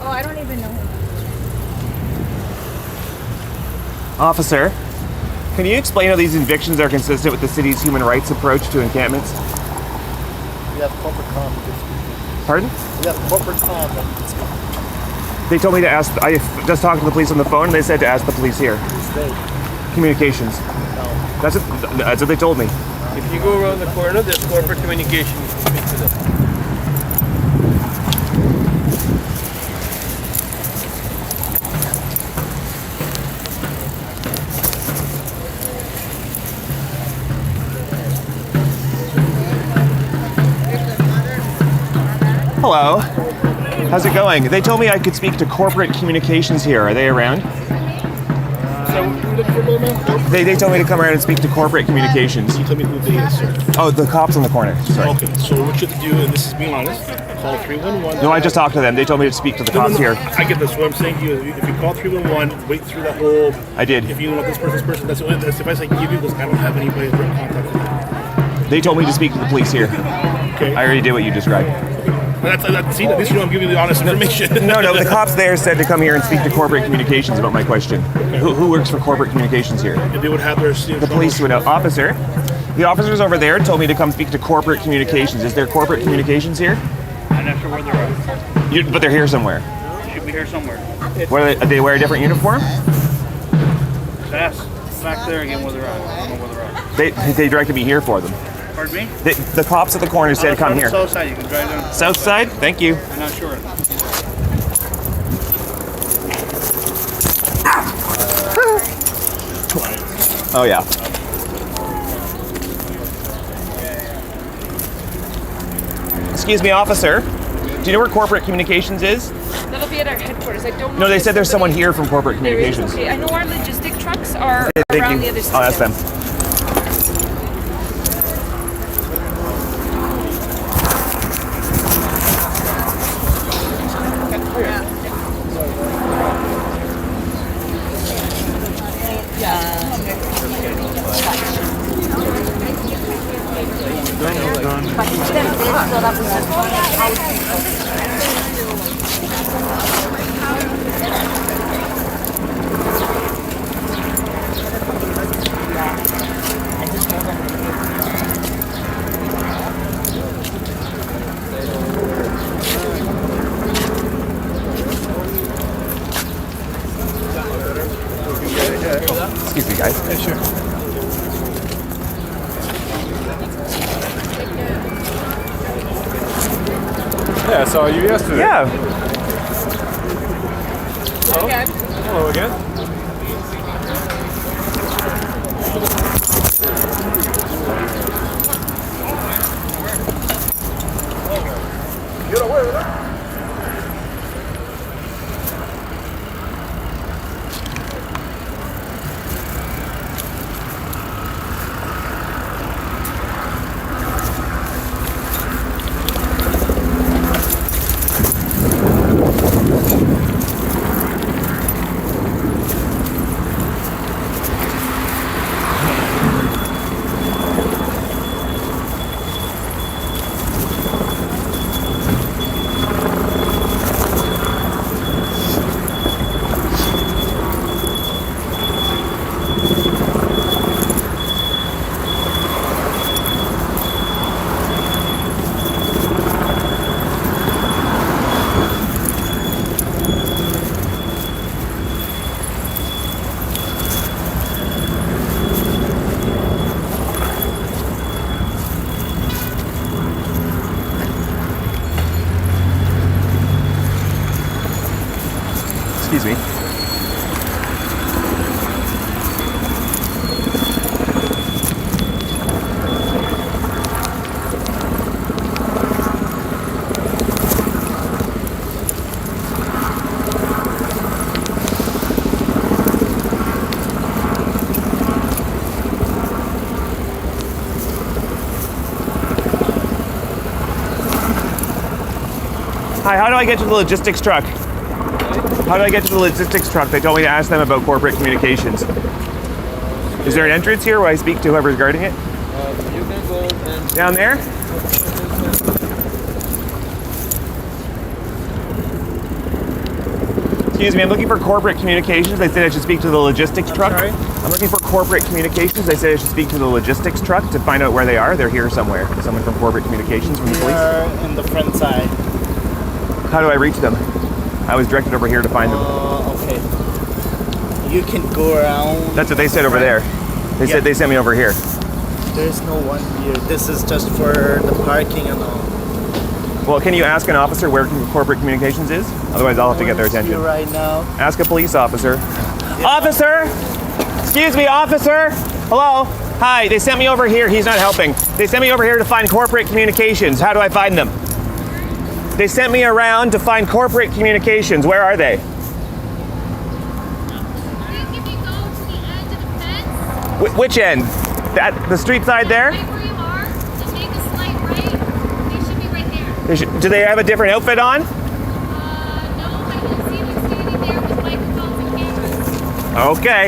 Oh, I don't even know him. Officer, can you explain how these evictions are consistent with the city's human rights approach to encampments? We have corporate comm. Pardon? We have corporate comm. They told me to ask, I just talked to the police on the phone and they said to ask the police here. Communications. No. That's what they told me. If you go around the corner, there's corporate communication. You can speak to them. Hello. How's it going? They told me I could speak to corporate communications here. Are they around? They told me to come around and speak to corporate communications. Can you tell me who they is, sir? Oh, the cops in the corner. Sorry. Okay, so what you have to do, and this is being honest, call 311. No, I just talked to them. They told me to speak to the cops here. I get this. What I'm saying to you, if you call 311, wait through that whole... I did. If you know this person, that's the advice I can give you, because I don't have anybody in contact with you. They told me to speak to the police here. Okay. I already did what you described. See, at least you know I'm giving you the honest information. No, the cops there said to come here and speak to corporate communications about my question. Who works for corporate communications here? If they would have their... The police would know. Officer, the officers over there told me to come speak to corporate communications. Is there corporate communications here? I'm not sure where they're at. But they're here somewhere. They should be here somewhere. What are they wear a different uniform? That's back there again where they're at. I don't know where they're at. They directed me here for them. Pardon me? The cops at the corner said come here. South side, you can drive down. South side? Thank you. I'm not sure. Oh yeah. Excuse me, officer. Do you know where corporate communications is? That'll be at our headquarters. I don't know. No, they if said there's someone somebody- here from corporate There is? communications. Okay, I know our logistic trucks are Thank around you. the other side. I'll ask them. Excuse me, guys. Yeah, sure. Yeah, I saw you yesterday. Yeah. Hello again. Get away with that. Excuse me. Hi, how do I get to the logistics truck? How do I get to the logistics truck? They told me to ask them about corporate communications. Is there an entrance here where I speak to whoever's guarding it? You can go and... Down there? Excuse me, I'm looking for corporate communications. They said I should speak to the logistics truck. Sorry? I'm looking for corporate communications. They said I should speak to the logistics truck to find out where they are. They're here somewhere. Someone from corporate communications from the police. In the front side. How do I reach them? I was directed over here to find them. Okay. You can go around. That's what they said over there. They said they sent me over here. There's no one here. This is just for the parking and all. Well, can you ask an officer where corporate communications is? Otherwise, I'll have to get their attention. Here right now. Ask a police officer. Officer! Excuse me, officer! Hello? Hi, they sent me over here. He's not helping. They sent me over here to find corporate communications. How do I find them? They sent me around to find corporate communications. Where are they? If you go to the edge of the fence, Which end? The street side there? right where you are, and make a slight right, they should be right there. Do they have a different outfit on? No, I can see them standing there with microphones and cameras. Okay.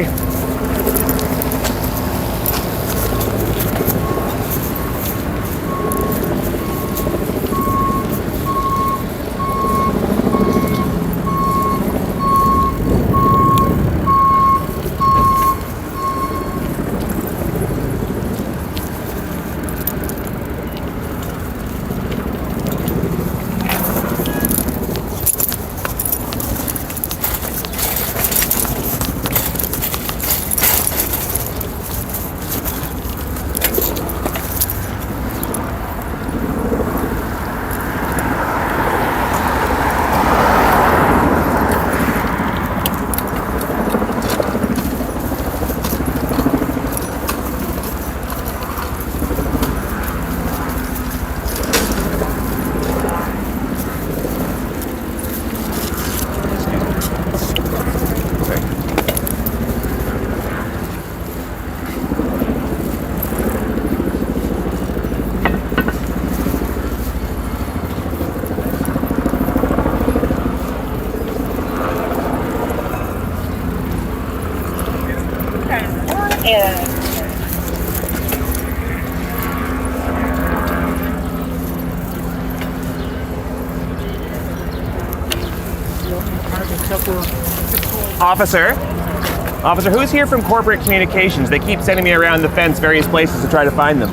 Officer, who's here from corporate communications? They keep sending me around the fence various places to try to find them.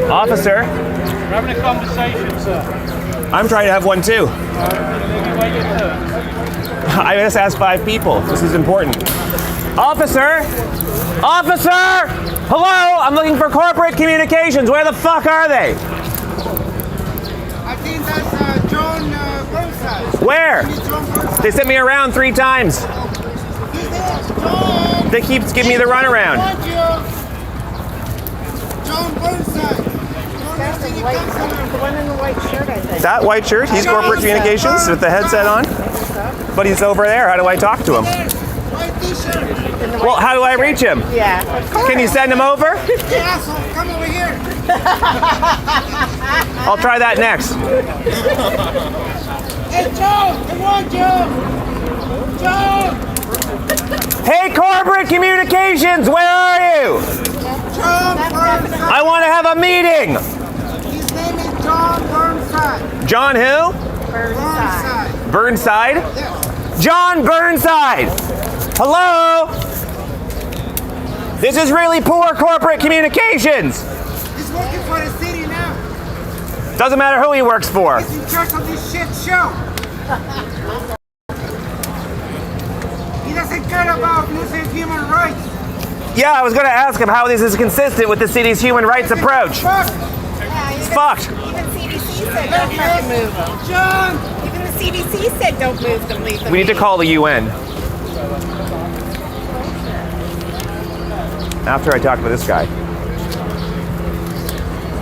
Officer, We're having a conversation, sir. I'm trying to have one too. Wait your turn. I just asked 5 people. This is important. Officer! Officer! Hello! I'm looking for corporate communications. Where the fuck are they? I think that's John Burnside. Where? He's John Burnside. They sent me around 3 times. He's there. John. They keep giving me the runaround. I want you. John Burnside. The one in the white shirt, I think. That white shirt, he's corporate communications with the headset on. But he's over there. How do I talk to him? White t-shirt. Well, how do I reach him? Yeah, of course. Can you send him over? Hey, asshole, come over here. I'll try that next. Hey, Joe, I want you. Joe. Hey, corporate communications, where are you? John Burnside. I want to have a meeting. His name is John Burnside. John who? Burnside. Burnside? Yes. John Burnside. Hello? This is really poor corporate communications. He's working for the city now. Doesn't matter who he works for. He's in charge of this shit show. He doesn't care about losing human rights. Yeah, I was going to ask him how this is consistent with the city's human rights approach. Fuck. It's fucked. Even CDC said don't fucking move them. John. Even the CDC said don't move them, leave them. We need to call the UN. After I talk to this guy.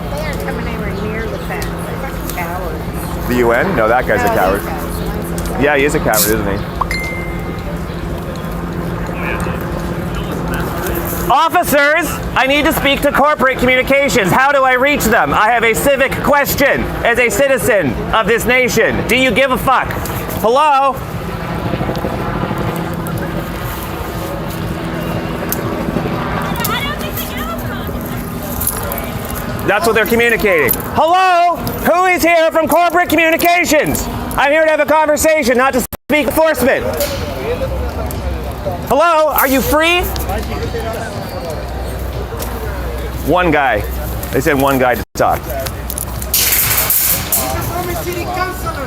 They aren't coming anywhere near the fence. They're fucking cowards. The UN? No, that guy's a No, coward. these guys, the ones that- Yeah, he is a coward, isn't he? Officers, I need to speak to corporate communications. How do I reach them? I have a civic question as a citizen of this nation. Do you give a fuck? Hello? I don't think they have a problem. That's what they're communicating. Hello? Who is here from corporate communications? I'm here to have a conversation, not to speak enforcement. Hello, are you free? One guy. They said one guy to talk. Former city councilor.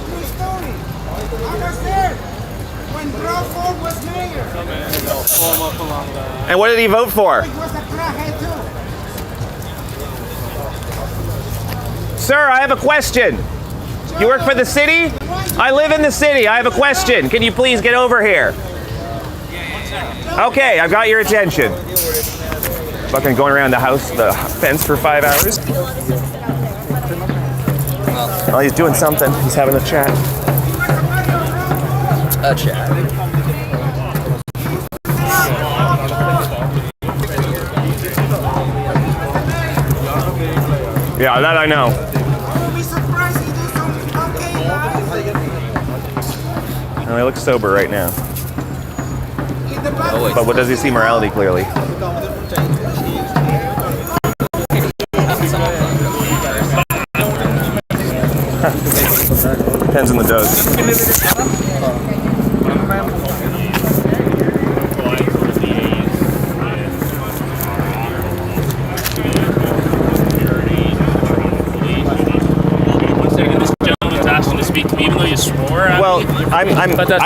True story. I was there when Lamport was mayor. And what did he vote for? It was a crackhead too. Sir, I have a question. You work for the city? I live in the city. I have a question. Can you please get over here? Okay, I've got your attention. Fucking going around the house, the fence for 5 hours. Oh, he's doing something. He's having a chat. A chat. Yeah, that I know. You'll be surprised he do some okay live. Oh, he looks sober right now. In the back. But what does he see morality clearly? Depends on the dose. Well, I'm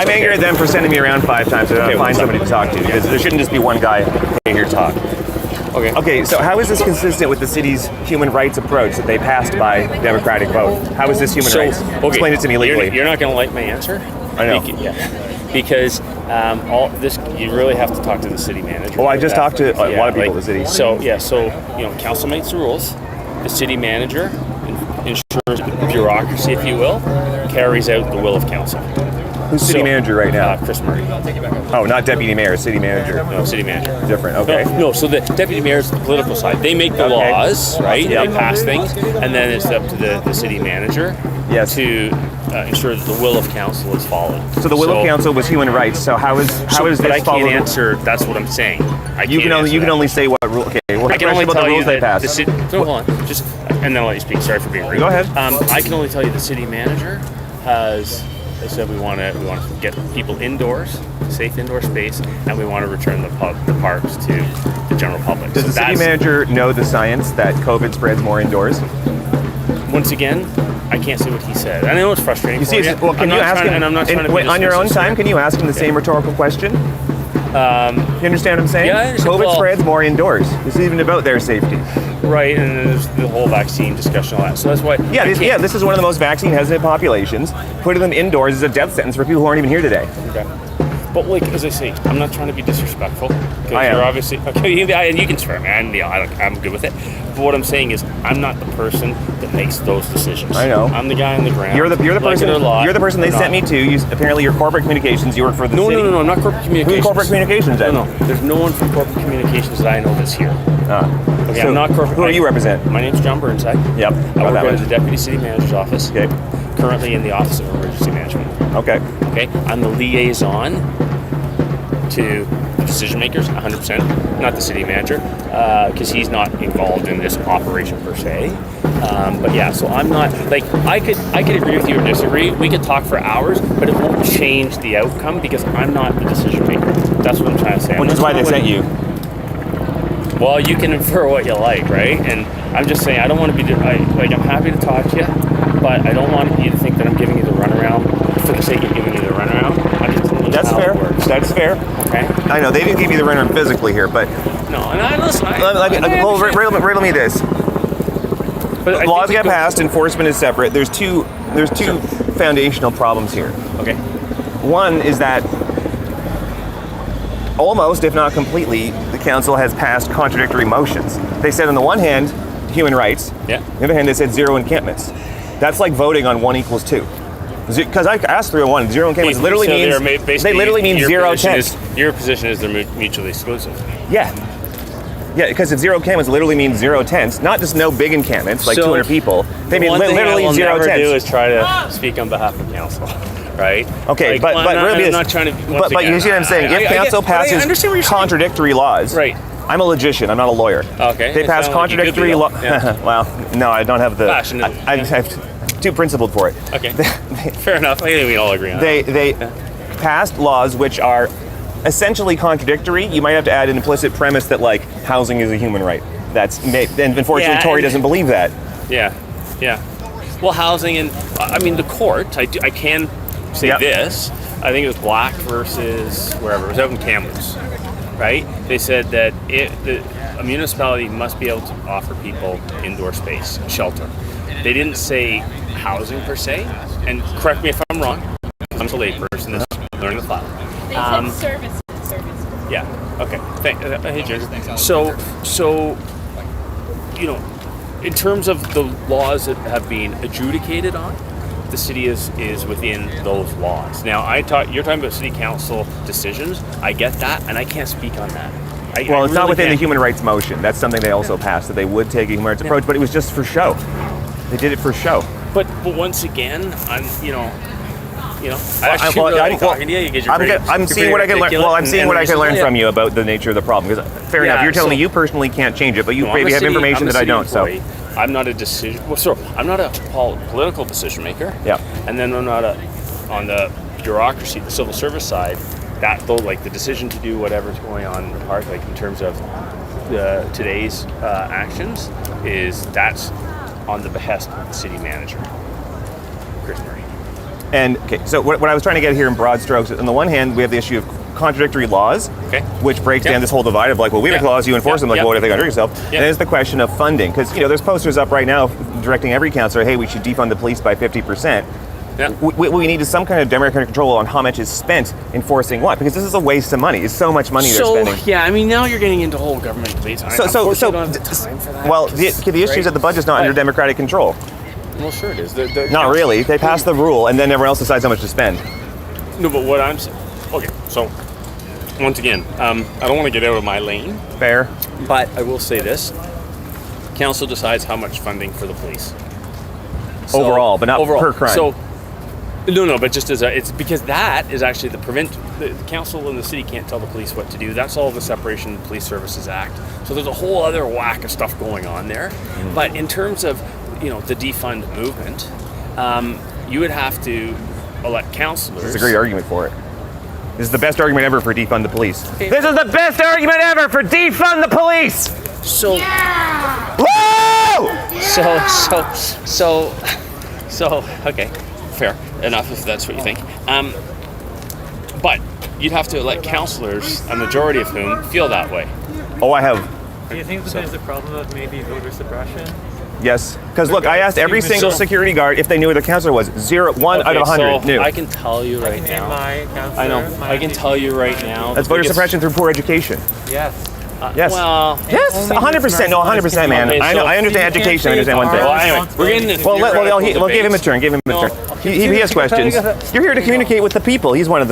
angry at them for sending me around 5 times so I don't find somebody to talk to, because there shouldn't just be one guy here to talk. Okay, so how is this consistent with the city's human rights approach that they passed by democratic vote? How is this human rights? Explain it to me legally. You're not going to like my answer. I know. Because all this, you really have to talk to the city manager. Well, I just talked to a lot of people in the city. So council makes the rules. The city manager ensures bureaucracy, if you will, carries out the will of council. Who's city manager right now? Chris Murray. Oh, not deputy mayor, city manager. No, city manager. Different, okay. No, so the deputy mayor is the political side. They make the laws, right? They pass things, and then it's up to the city manager to ensure that the will of council is followed. So the will of council was human rights. So how is this But I followed? can't answer. That's what I'm saying. You can only say what rule. Okay, well, I can only about tell the you rules they that passed. hold on, just and then I'll let you speak. Sorry for being rude. Go ahead. I can only tell you the city manager has said we want to get people indoors, safe indoor space, and we want to return the parks to the general public. Does the city manager know the science that COVID spreads more indoors? Once again, I can't say what he said. I know it's frustrating. You see, for well, can you ask him? And I'm not trying to be on your own dismissive. time, can you ask him the same rhetorical question? You understand what I'm saying? Yeah, I understand. COVID spreads more indoors. This is even about their safety. Right, and then there's the whole vaccine discussion, all that. So that's why. This is one of the most vaccine-hesitant populations. Putting them indoors is a death sentence for people who aren't even here today. Okay. But as I say, I'm not trying to be disrespectful. Because you're obviously and you can swear, man. I'm good with it. But what I'm saying is, I'm not the person that makes those decisions. I know. I'm the guy on the ground. You're the person. You're the person they sent me to. Apparently, you're corporate communications. You work for the city. No. I'm not corporate communications. Who's corporate communications then? No. There's no one from corporate communications that I know that's here. Okay, so I'm not corporate. Who do you represent? My name's John Burnside. Yep. I work in the deputy city manager's office. Okay. Currently in the office of emergency management. Okay. Okay. I'm the liaison to the decision makers, 100%, not the city manager, because he's not involved in this operation per se. So I'm not I could agree with you or disagree. We could talk for hours, but it won't change the outcome because I'm not the decision maker. That's what I'm trying to say. Which is why they sent you. Well, you can infer what you like, right? And I'm just saying I don't want to be I'm happy to talk to you, but I don't want you to think that I'm giving you the runaround for the sake of giving you the runaround. That's fair. That's fair. Okay. I know they didn't give me the runaround physically here, but no. And listen. Riddle me this. But laws get passed, enforcement is separate. There's two foundational problems here. Okay. One is that almost, if not completely, the council has passed contradictory motions. They said on the one hand, human rights. Yeah. On the other hand, they said zero encampments. That's like voting on 1 = 2. Because I asked 301, zero encampments literally means zero tents. Your position is they're mutually exclusive. Yeah, because if zero encampments literally means zero tents, not just no big encampments like 200 people. They mean literally zero tents. What I do is try to speak on behalf of council, right? Okay, but really, I'm not trying to. But you see what I'm saying? If council passes contradictory laws, right? I'm a logician. I'm not a lawyer. Okay. They it passed sounded like you could be, contradictory though. law. Yeah. Well, no, I don't have the. Fashion, I'm too principled for it. Okay. Fair enough. I think we all agree on that. They passed laws which are essentially contradictory. You might have to add an implicit premise that like housing is a human right. And unfortunately, Yeah, Tory and- doesn't believe that. Yeah. Well, housing and I mean the court. I can say Yep. this. I think it was Black versus wherever. It was out in Kamloops, right? They said that a municipality must be able to offer people indoor space, shelter. They didn't say housing per se. And correct me if I'm wrong. I'm a layperson that's learning the file. They said service. Yeah. Okay. Hey, Jen. So, you know, in terms of the laws that have been adjudicated on, the city is within those laws. Now, you're talking about city council decisions. I get that, and I can't speak on that. Well, it's not within the human rights motion. That's something they also passed, that they would take a human rights approach, but it was just for show. They did it for show. But once again, I'm actually really like talking to you. I'm seeing what I can learn. Well, I'm seeing what I can learn from you about the nature of the problem. Because fair enough, you're telling me you personally can't change it, but you maybe have information that I don't. So I'm not a I'm not a political decision maker. Yeah. And then I'm not on the bureaucracy, the civil service side. That though, like the decision to do whatever's going on in the park, like in terms of today's actions, that's on the behest of the city manager, Chris Murray. And okay, so what I was trying to get here in broad strokes, on the one hand, we have the issue of contradictory laws, which breaks down this whole divide of like, well, we make laws, you enforce them, like, well, what if they contradict yourself? And there's the question of funding, because there's posters up right now directing every councillor, hey, we should defund the police by 50%. Yeah. What we need is some kind of democratic control on how much is spent enforcing what, because this is a waste of money. It's so much money they're spending. Yeah, I mean, now you're getting into whole government debates. I don't have the time for that. Well, the issue is that the budget's not under democratic control. Well, sure it is. Not really. They pass the rule, and then everyone else decides how much to spend. No, but what I'm saying... Okay, so, once again, I don't want to get out of my lane. Fair. But I will say this. Council decides how much funding for the police. So, overall, but not per crime. So, no, but just it's because that is actually the council and the city can't tell the police what to do. That's all the Separation of Police Services Act. So there's a whole other whack of stuff going on there. But in terms of the defund movement, you would have to elect councillors. This is a great argument for it. This is the best argument ever for defund the police. This is the best argument ever for defund the police! So, woo! So, okay, fair enough if that's what you think. But you'd have to elect councillors, a majority of whom feel that way. Oh, I have. Do you think that there's a problem of maybe voter suppression? Yes, because look, I asked every single security guard if they knew who the councillor was. 1 out of 100 knew. I can tell you right now. I know. I can tell you right now. That's voter suppression through poor education. Yes. Yes. Well, yes, 100%. No, 100%, man. Okay, I understand education. I understand one thing. Well, anyway, we're getting this. Well, give him a turn. Give him a turn. He has questions. You're here to communicate with the people. He's one of them.